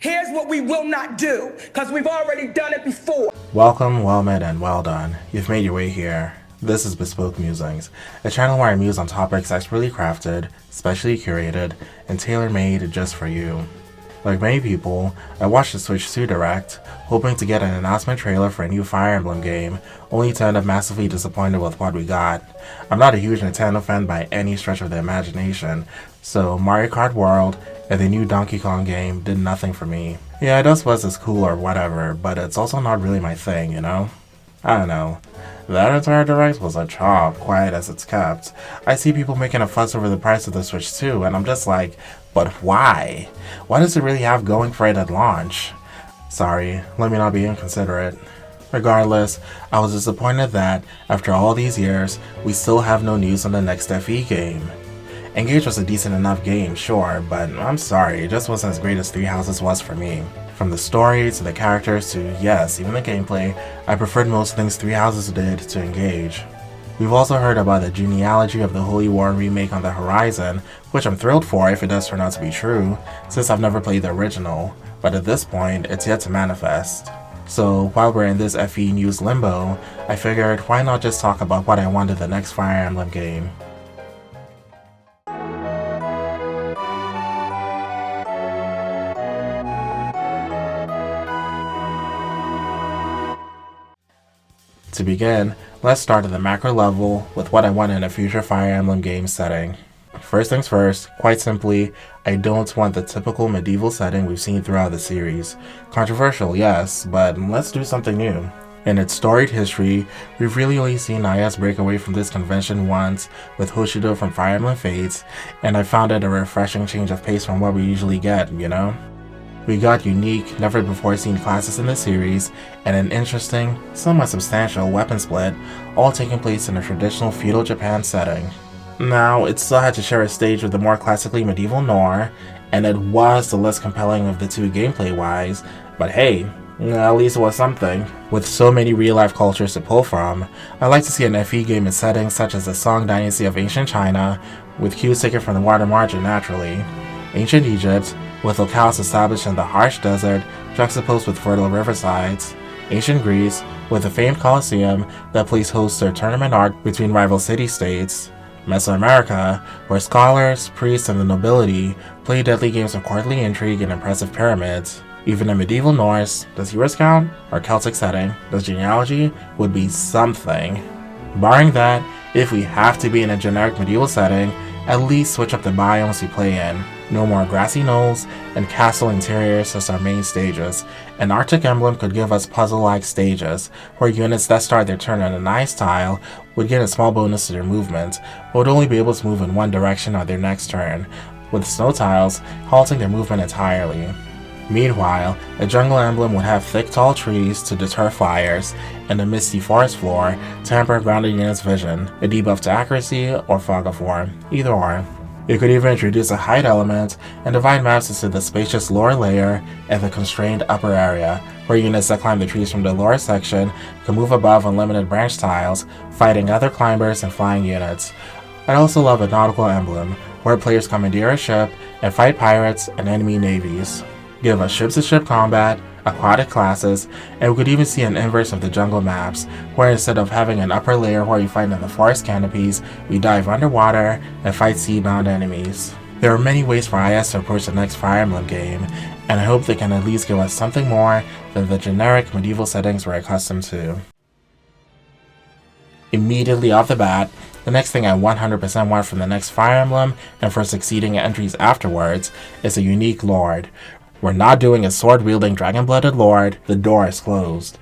Here's what we will not do, because we've already done it before. Welcome, well met, and well done. You've made your way here. This is Bespoke Musings, a channel where I muse on topics expertly crafted, specially curated, and tailor-made just for you. Like many people, I watched the Switch 2 Direct, hoping to get an announcement trailer for a new Fire Emblem game, only to end up massively disappointed with what we got. I'm not a huge Nintendo fan by any stretch of the imagination, so Mario Kart World and the new Donkey Kong game did nothing for me. Yeah, it does was cool or whatever, but it's also not really my thing, you know? I don't know. That entire Direct was a chop, quiet as it's kept. I see people making a fuss over the price of the Switch 2, and I'm just like, but why? What does it really have going for it at launch? Sorry, let me not be inconsiderate. Regardless, I was disappointed that, after all these years, we still have no news on the next FE game. Engage was a decent enough game, sure, but I'm sorry, it just wasn't as great as Three Houses was for me. From the story, to the characters, to, yes, even the gameplay, I preferred most things Three Houses did to Engage. We've also heard about the genealogy of the Holy War remake on the horizon, which I'm thrilled for if it does turn out to be true, since I've never played the original, but at this point, it's yet to manifest. So, while we're in this FE news limbo, I figured why not just talk about what I want in the next Fire Emblem game. To begin, let's start at the macro level with what I want in a future Fire Emblem game setting. First things first, quite simply, I don't want the typical medieval setting we've seen throughout the series. Controversial, yes, but let's do something new. In its storied history, we've really only seen Nayas break away from this convention once with Hoshido from Fire Emblem Fates, and I found it a refreshing change of pace from what we usually get, you know? We got unique, never-before-seen classes in the series, and an interesting, somewhat substantial weapon split, all taking place in a traditional feudal Japan setting. Now, it still had to share a stage with the more classically medieval Nor, and it was the less compelling of the two gameplay-wise, but hey, at least it was something. With so many real-life cultures to pull from, I'd like to see an FE game in settings such as the Song Dynasty of ancient China, with cues taken from the water margin naturally, ancient Egypt, with locales established in the harsh desert, juxtaposed with fertile riversides, ancient Greece, with the famed Colosseum that plays host to tournament art between rival city-states, Mesoamerica, where scholars, priests, and the nobility play deadly games of courtly intrigue and impressive pyramids. Even in medieval Norse, does yours count? Or Celtic setting, does genealogy? Would be something. Barring that, if we have to be in a generic medieval setting, at least switch up the biomes we play in. No more grassy knolls and castle interiors as our main stages. An Arctic Emblem could give us puzzle-like stages, where units that start their turn on an ice tile would get a small bonus to their movement, but would only be able to move in one direction on their next turn, with snow tiles halting their movement entirely. Meanwhile, a jungle emblem would have thick tall trees to deter flyers, and a misty forest floor to hamper grounded units' vision, a debuff to accuracy, or fog of war, either or. You could even introduce a height element and divide maps into the spacious lower layer and the constrained upper area, where units that climb the trees from the lower section can move above unlimited branch tiles, fighting other climbers and flying units. I'd also love a nautical emblem, where players commandeer a ship and fight pirates and enemy navies. Give us ship-to-ship combat, aquatic classes, and we could even see an inverse of the jungle maps, where instead of having an upper layer where we fight in the forest canopies, we dive underwater and fight sea-bound enemies. There are many ways for IS to approach the next Fire Emblem game, and I hope they can at least give us something more than the generic medieval settings we're accustomed to. Immediately off the bat, the next thing I 100% want from the next Fire Emblem, and for succeeding entries afterwards, is a unique lord. We're not doing a sword-wielding dragon-blooded lord, the door is closed.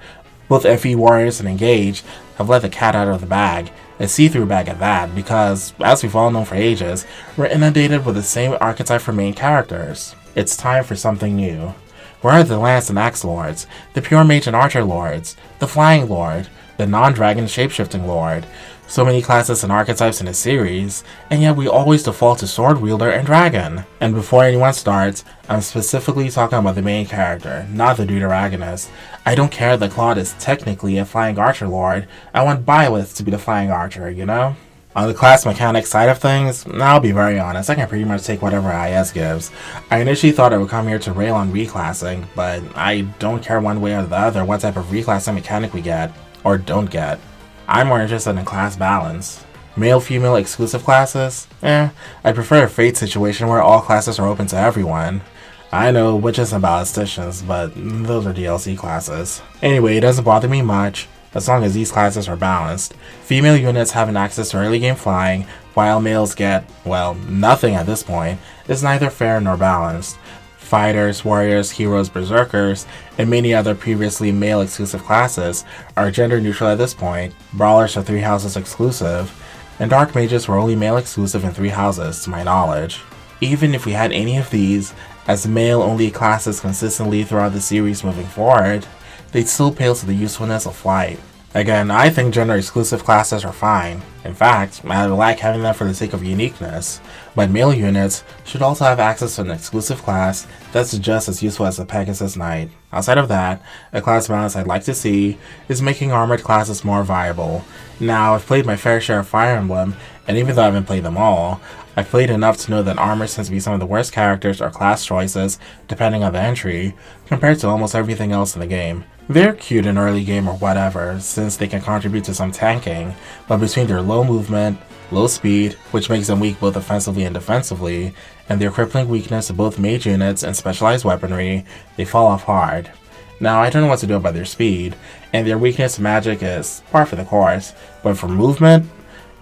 Both FE Warriors and Engage have let the cat out of the bag, a see-through bag at that, because, as we've all known for ages, we're inundated with the same archetype for main characters. It's time for something new. Where are the Lance and Axe Lords, the Pure Mage and Archer Lords, the Flying Lord, the non-dragon Shapeshifting Lord? So many classes and archetypes in the series, and yet we always default to Sword Wielder and Dragon. And before anyone starts, I'm specifically talking about the main character, not the deuteragonist. I don't care that Claude is technically a Flying Archer Lord, I want Byleth to be the Flying Archer, you know? On the class mechanics side of things, I'll be very honest, I can pretty much take whatever IS gives. I initially thought I would come here to rail on reclassing, but I don't care one way or the other what type of reclassing mechanic we get, or don't get. I'm more interested in class balance. Male-female exclusive classes? I prefer a Fate situation where all classes are open to everyone. I know witches and ballisticians, but those are DLC classes. Anyway, it doesn't bother me much, as long as these classes are balanced. Female units having access to early game flying, while males get, well, nothing at this point, is neither fair nor balanced. Fighters, warriors, heroes, berserkers, and many other previously male exclusive classes are gender neutral at this point. Brawlers are 3 houses exclusive, and dark mages were only male exclusive in 3 houses, to my knowledge. Even if we had any of these, as male-only classes consistently throughout the series moving forward, they'd still pale to the usefulness of flight. Again, I think gender-exclusive classes are fine. In fact, I like having them for the sake of uniqueness, but male units should also have access to an exclusive class that's just as useful as the Pegasus Knight. Outside of that, a class balance I'd like to see is making armored classes more viable. Now, I've played my fair share of Fire Emblem, and even though I haven't played them all, I've played enough to know that armors tend to be some of the worst characters or class choices, depending on the entry, compared to almost everything else in the game. They're cute in early game or whatever, since they can contribute to some tanking, but between their low movement, low speed, which makes them weak both offensively and defensively, and their crippling weakness to both mage units and specialized weaponry, they fall off hard. Now, I don't know what to do about their speed, and their weakness to magic is par for the course, but for movement,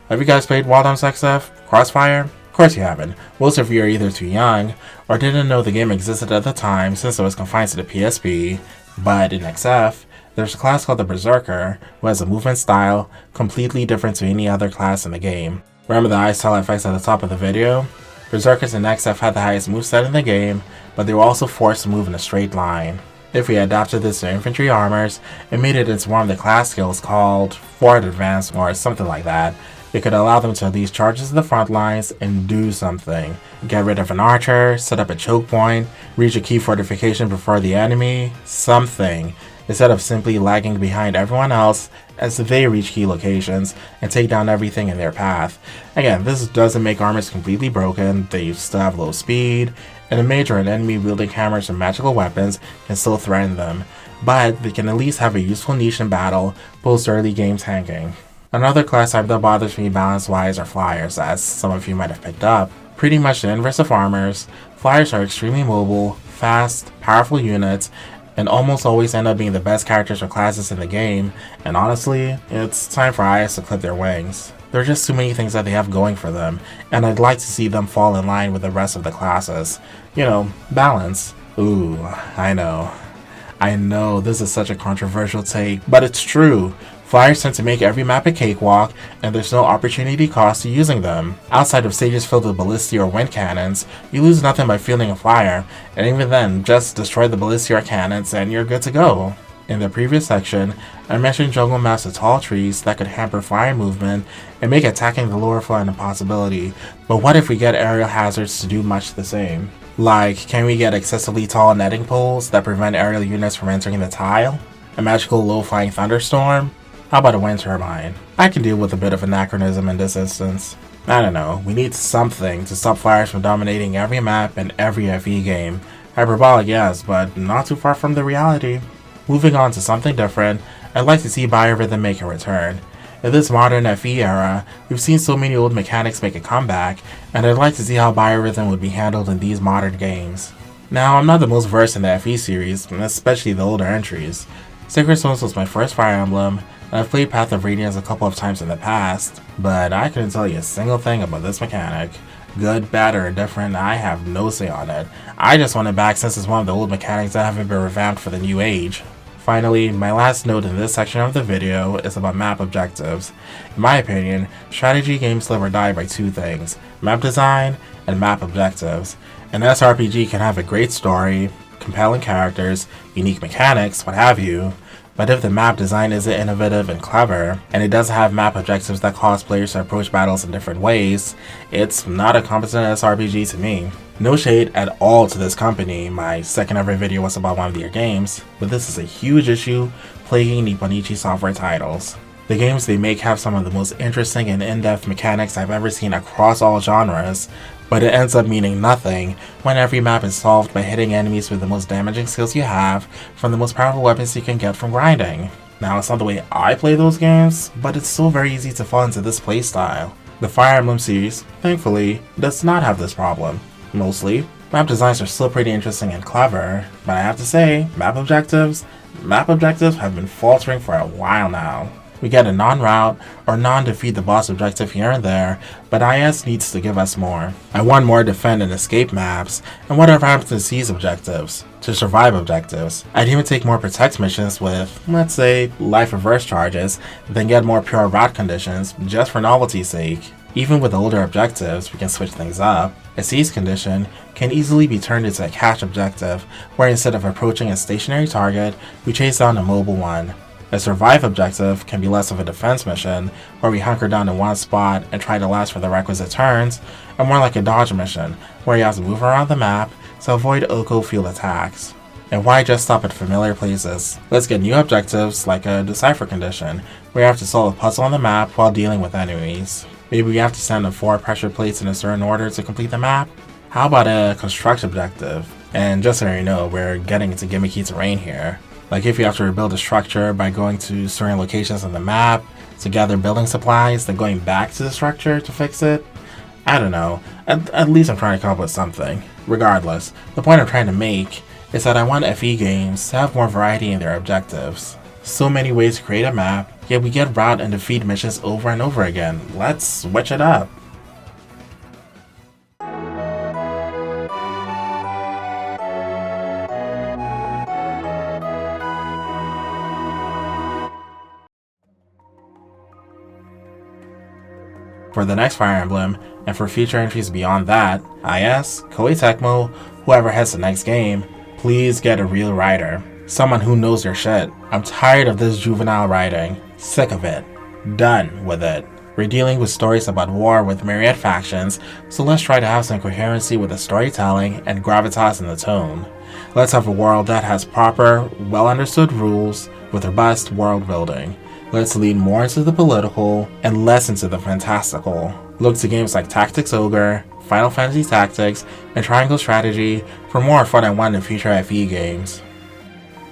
have you guys played Wild Arms XF? Crossfire? Of course you haven't. Most of you are either too young, or didn't know the game existed at the time since it was confined to the PSP, but in XF, there's a class called the Berserker, who has a movement style completely different to any other class in the game. Remember the ice tile effects at the top of the video? Berserkers in XF had the highest moveset in the game, but they were also forced to move in a straight line. If we adapted this to infantry armors and made it into one of the class skills called Forward Advance or something like that, it could allow them to at least charge to the front lines and do something. Get rid of an archer, set up a choke point, reach a key fortification before the enemy, something, instead of simply lagging behind everyone else as they reach key locations and take down everything in their path. Again, this doesn't make armors completely broken, they still have low speed, and a mage or an enemy wielding hammers and magical weapons can still threaten them, but they can at least have a useful niche in battle post early game tanking. Another class type that bothers me balance-wise are flyers, as some of you might have picked up. Pretty much the inverse of armors, flyers are extremely mobile, fast, powerful units, and almost always end up being the best characters or classes in the game, and honestly, it's time for IS to clip their wings. There are just too many things that they have going for them, and I'd like to see them fall in line with the rest of the classes. You know, balance. Ooh, I know, this is such a controversial take, but it's true. Flyers tend to make every map a cakewalk, and there's no opportunity cost to using them. Outside of stages filled with ballistia or wind cannons, you lose nothing by fielding a flyer, and even then, just destroy the ballistia or cannons and you're good to go. In the previous section, I mentioned jungle maps with tall trees that could hamper flyer movement and make attacking the lower floor an impossibility, but what if we get aerial hazards to do much the same? Like, can we get excessively tall netting poles that prevent aerial units from entering the tile? A magical low-flying thunderstorm? How about a wind turbine? I can deal with a bit of anachronism in this instance. I don't know, we need something to stop flyers from dominating every map and every FE game. Hyperbolic, yes, but not too far from the reality. Moving on to something different, I'd like to see biorhythm make a return. In this modern FE era, we've seen so many old mechanics make a comeback, and I'd like to see how biorhythm would be handled in these modern games. Now, I'm not the most versed in the FE series, especially the older entries. Sacred Stones was my first Fire Emblem, and I've played Path of Radiance a couple of times in the past, but I couldn't tell you a single thing about this mechanic. Good, bad, or indifferent, I have no say on it. I just want it back since it's one of the old mechanics that haven't been revamped for the new age. Finally, my last note in this section of the video is about map objectives. In my opinion, strategy games live or die by two things: map design and map objectives. An SRPG can have a great story, compelling characters, unique mechanics, what have you, but if the map design isn't innovative and clever, and it doesn't have map objectives that cause players to approach battles in different ways, it's not a competent SRPG to me. No shade at all to this company, my second ever video was about one of their games, but this is a huge issue plaguing Nipponichi software titles. The games they make have some of the most interesting and in-depth mechanics I've ever seen across all genres, but it ends up meaning nothing when every map is solved by hitting enemies with the most damaging skills you have from the most powerful weapons you can get from grinding. Now, it's not the way I play those games, but it's still very easy to fall into this playstyle. The Fire Emblem series, thankfully, does not have this problem. Mostly, map designs are still pretty interesting and clever, but I have to say, map objectives have been faltering for a while now. We get a non-route or non-defeat the boss objective here and there, but IS needs to give us more. I want more defend and escape maps, and whatever happens to seize objectives, to survive objectives. I'd even take more protect missions with, let's say, life reverse charges, than get more pure route conditions just for novelty's sake. Even with older objectives, we can switch things up. A seize condition can easily be turned into a catch objective, where instead of approaching a stationary target, we chase down a mobile one. A survive objective can be less of a defense mission, where we hunker down in one spot and try to last for the requisite turns, and more like a dodge mission, where you have to move around the map to avoid Oko field attacks. And why just stop at familiar places? Let's get new objectives like a decipher condition, where you have to solve a puzzle on the map while dealing with enemies. Maybe we have to stand on 4 pressure plates in a certain order to complete the map? How about a construct objective? And just so you know, we're getting into gimmicky terrain here. Like if you have to rebuild a structure by going to certain locations on the map to gather building supplies, then going back to the structure to fix it. I don't know. At least I'm trying to come up with something. Regardless, the point I'm trying to make is that I want FE games to have more variety in their objectives. So many ways to create a map, yet we get route and defeat missions over and over again. Let's switch it up. For the next Fire Emblem, and for future entries beyond that, IS, Koei Tecmo, whoever has the next game, please get a real writer. Someone who knows their shit. I'm tired of this juvenile writing. Sick of it. Done with it. We're dealing with stories about war with myriad factions, so let's try to have some coherency with the storytelling and gravitas in the tone. Let's have a world that has proper, well-understood rules with robust world building. Let's lean more into the political and less into the fantastical. Look to games like Tactics Ogre, Final Fantasy Tactics, and Triangle Strategy for more of what I want in future FE games.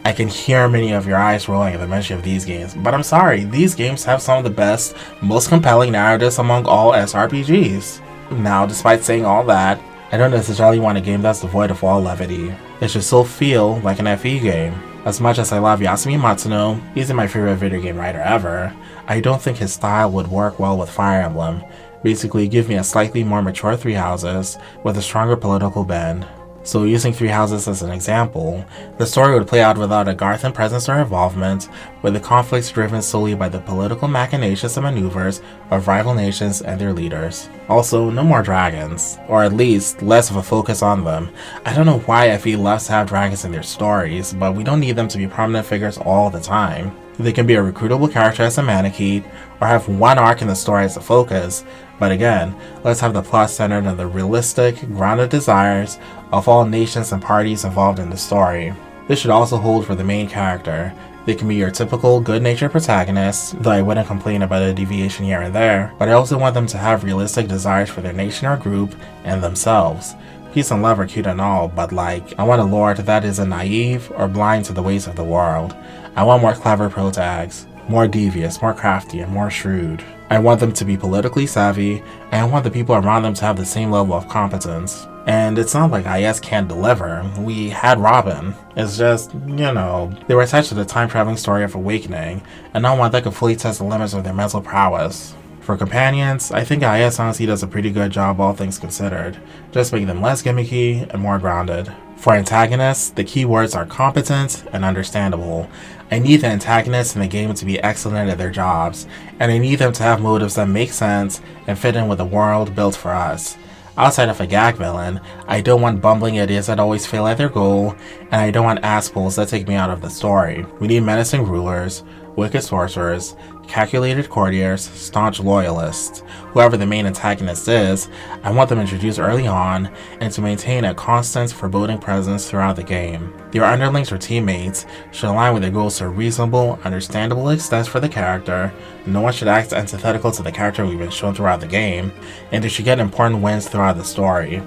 I can hear many of your eyes rolling at the mention of these games, but I'm sorry, these games have some of the best, most compelling narratives among all SRPGs. Now, despite saying all that, I don't necessarily want a game that's devoid of all levity. It should still feel like an FE game. As much as I love Yasumi Matsuno, he's my favorite video game writer ever, I don't think his style would work well with Fire Emblem. Basically, give me a slightly more mature Three Houses with a stronger political bend. So using Three Houses as an example, the story would play out without a Garthan presence or involvement, with the conflicts driven solely by the political machinations and maneuvers of rival nations and their leaders. Also, no more dragons, or at least less of a focus on them. I don't know why FE loves to have dragons in their stories, but we don't need them to be prominent figures all the time. They can be a recruitable character as a Manakete, or have one arc in the story as a focus, but again, let's have the plot centered on the realistic, grounded desires of all nations and parties involved in the story. This should also hold for the main character. They can be your typical good-natured protagonists, though I wouldn't complain about a deviation here and there, but I also want them to have realistic desires for their nation or group and themselves. Peace and love are cute and all, but I want a lord that isn't naive or blind to the ways of the world. I want more clever protags, more devious, more crafty, and more shrewd. I want them to be politically savvy, and I want the people around them to have the same level of competence. And it's not like IS can't deliver. We had Robin. It's just, they were attached to the time-traveling story of Awakening, and not one that could fully test the limits of their mental prowess. For companions, I think IS honestly does a pretty good job all things considered, just making them less gimmicky and more grounded. For antagonists, the key words are competent and understandable. I need the antagonists in the game to be excellent at their jobs, and I need them to have motives that make sense and fit in with the world built for us. Outside of a gag villain, I don't want bumbling idiots that always fail at their goal, and I don't want asspholes that take me out of the story. We need menacing rulers, wicked sorcerers, calculated courtiers, staunch loyalists. Whoever the main antagonist is, I want them introduced early on and to maintain a constant, foreboding presence throughout the game. Your underlings or teammates should align with their goals to a reasonable, understandable extent for the character. No one should act antithetical to the character we've been shown throughout the game, and they should get important wins throughout the story.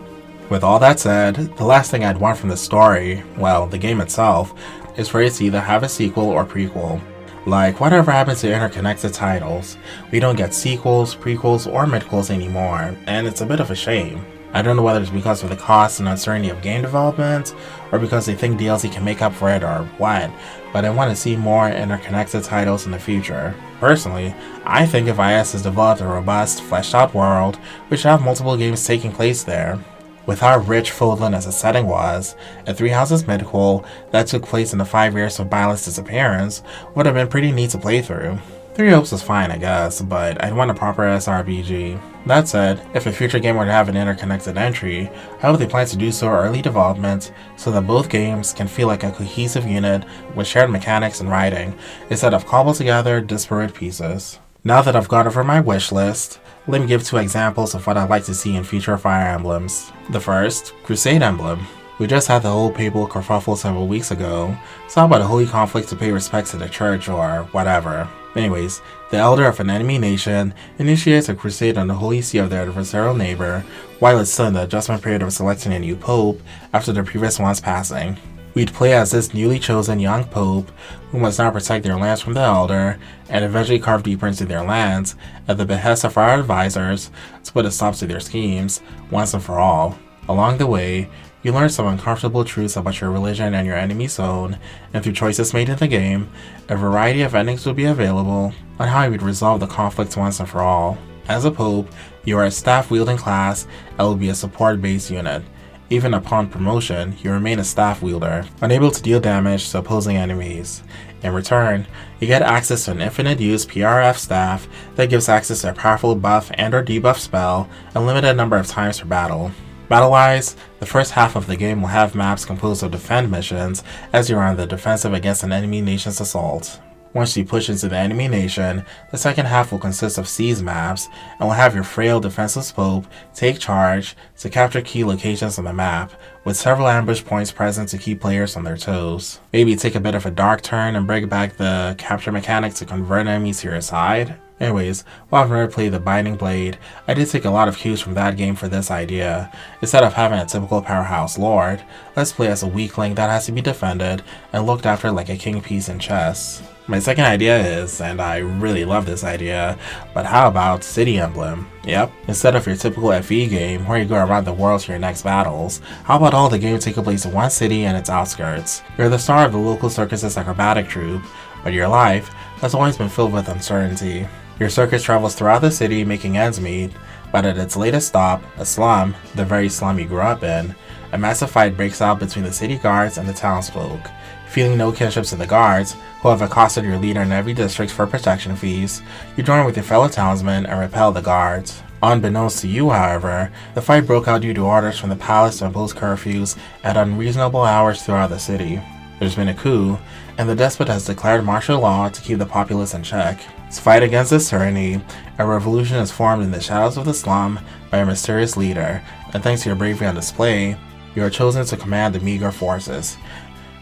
With all that said, the last thing I'd want from the story, well, the game itself, is for it to either have a sequel or prequel. Like, whatever happened to interconnected titles? We don't get sequels, prequels, or midquels anymore, and it's a bit of a shame. I don't know whether it's because of the cost and uncertainty of game development, or because they think DLC can make up for it or what, but I want to see more interconnected titles in the future. Personally, I think if IS has developed a robust, fleshed out world, we should have multiple games taking place there. With how rich Fodlan as a setting was, a Three Houses midquel that took place in the 5 years of Byleth's disappearance would have been pretty neat to play through. Three Hopes is fine, I guess, but I'd want a proper SRPG. That said, if a future game were to have an interconnected entry, I hope they plan to do so early development so that both games can feel like a cohesive unit with shared mechanics and writing, instead of cobbled together, disparate pieces. Now that I've gone over my wish list, let me give 2 examples of what I'd like to see in future Fire Emblems. The first, Crusade Emblem. We just had the whole papal kerfuffle several weeks ago, so how about a holy conflict to pay respects to the church or whatever. Anyways, the elder of an enemy nation initiates a crusade on the holy see of their adversarial neighbor, while it's still in the adjustment period of selecting a new pope after the previous one's passing. We'd play as this newly chosen young pope, who must now protect their lands from the elder, and eventually carve deeper into their lands at the behest of our advisors to put a stop to their schemes once and for all. Along the way, you learn some uncomfortable truths about your religion and your enemy's zone, and through choices made in the game, a variety of endings will be available on how you would resolve the conflict once and for all. As a pope, you are a staff-wielding class and will be a support-based unit. Even upon promotion, you remain a staff wielder, unable to deal damage to opposing enemies. In return, you get access to an infinite use PRF staff that gives access to a powerful buff and or debuff spell a limited number of times per battle. Battle-wise, the first half of the game will have maps composed of defend missions as you are on the defensive against an enemy nation's assault. Once you push into the enemy nation, the second half will consist of siege maps and will have your frail defenseless pope take charge to capture key locations on the map, with several ambush points present to keep players on their toes. Maybe take a bit of a dark turn and bring back the capture mechanic to convert enemies to your side. Anyways, while I've never played the Binding Blade, I did take a lot of cues from that game for this idea. Instead of having a typical powerhouse lord, let's play as a weakling that has to be defended and looked after like a king piece in chess. My second idea is, and I really love this idea, but how about City Emblem? Yep, instead of your typical FE game where you go around the world to your next battles, how about all the games take place in one city and its outskirts? You're the star of the local circus's acrobatic troupe, but your life has always been filled with uncertainty. Your circus travels throughout the city making ends meet, but at its latest stop, a slum, the very slum you grew up in, a massive fight breaks out between the city guards and the townsfolk. Feeling no kinship to the guards, who have accosted your leader in every district for protection fees, you join with your fellow townsmen and repel the guards. Unbeknownst to you, however, the fight broke out due to orders from the palace to impose curfews at unreasonable hours throughout the city. There's been a coup, and the despot has declared martial law to keep the populace in check. To fight against this tyranny, a revolution is formed in the shadows of the slum by a mysterious leader, and thanks to your bravery on display, you are chosen to command the meager forces.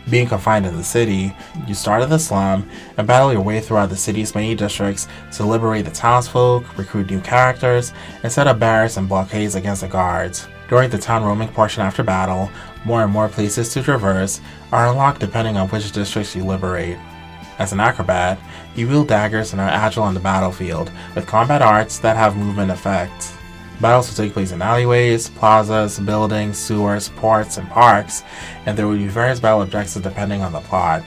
Being confined in the city, you start at the slum and battle your way throughout the city's many districts to liberate the townsfolk, recruit new characters, and set up barriers and blockades against the guards. During the town roaming portion after battle, more and more places to traverse are unlocked depending on which districts you liberate. As an acrobat, you wield daggers and are agile on the battlefield, with combat arts that have movement effects. Battles will take place in alleyways, plazas, buildings, sewers, ports, and parks, and there will be various battle objectives depending on the plot.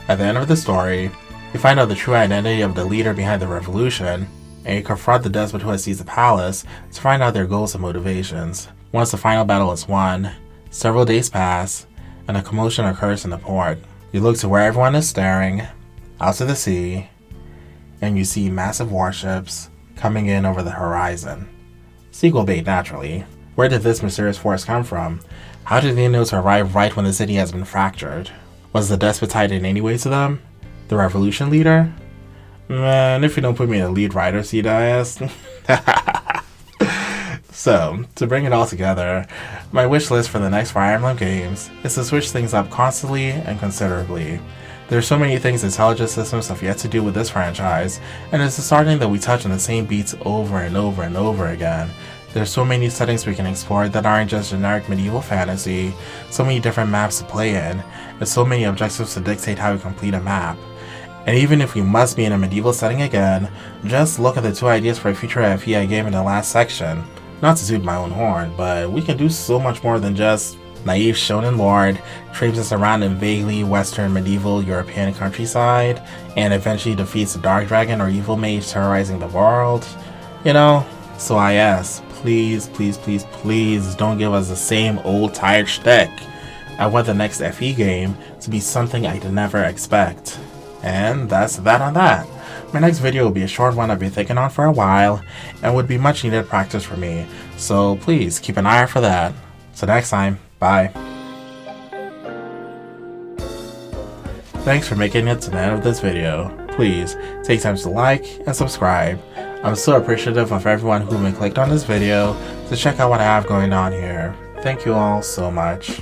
At the end of the story, you find out the true identity of the leader behind the revolution, and you confront the despot who has seized the palace to find out their goals and motivations. Once the final battle is won, several days pass, and a commotion occurs in the port. You look to where everyone is staring, out to the sea, and you see massive warships coming in over the horizon. Sequel bait, naturally. Where did this mysterious force come from? How did they know to arrive right when the city has been fractured? Was the despot tied in any way to them? The revolution leader? Man, if you don't put me in the lead writer seat, I ask. So, to bring it all together, my wish list for the next Fire Emblem games is to switch things up constantly and considerably. There's so many things intelligent systems have yet to do with this franchise, and it's disheartening that we touch on the same beats over and over and over again. There's so many settings we can explore that aren't just generic medieval fantasy, so many different maps to play in, and so many objectives to dictate how we complete a map. And even if we must be in a medieval setting again, just look at the 2 ideas for a future FE I gave in the last section. Not to toot my own horn, but we can do so much more than just naive shonen lord, traipses us around in vaguely western medieval European countryside, and eventually defeats a dark dragon or evil mage terrorizing the world. You know? So I ask, please, please, please, please don't give us the same old tired shtick. I want the next FE game to be something I did never expect. And that's that on that. My next video will be a short one I've been thinking on for a while, and would be much needed practice for me, so please keep an eye out for that. So next time, bye. Thanks for making it to the end of this video. Please, take time to like and subscribe. I'm so appreciative of everyone who clicked on this video to check out what I have going on here. Thank you all so much.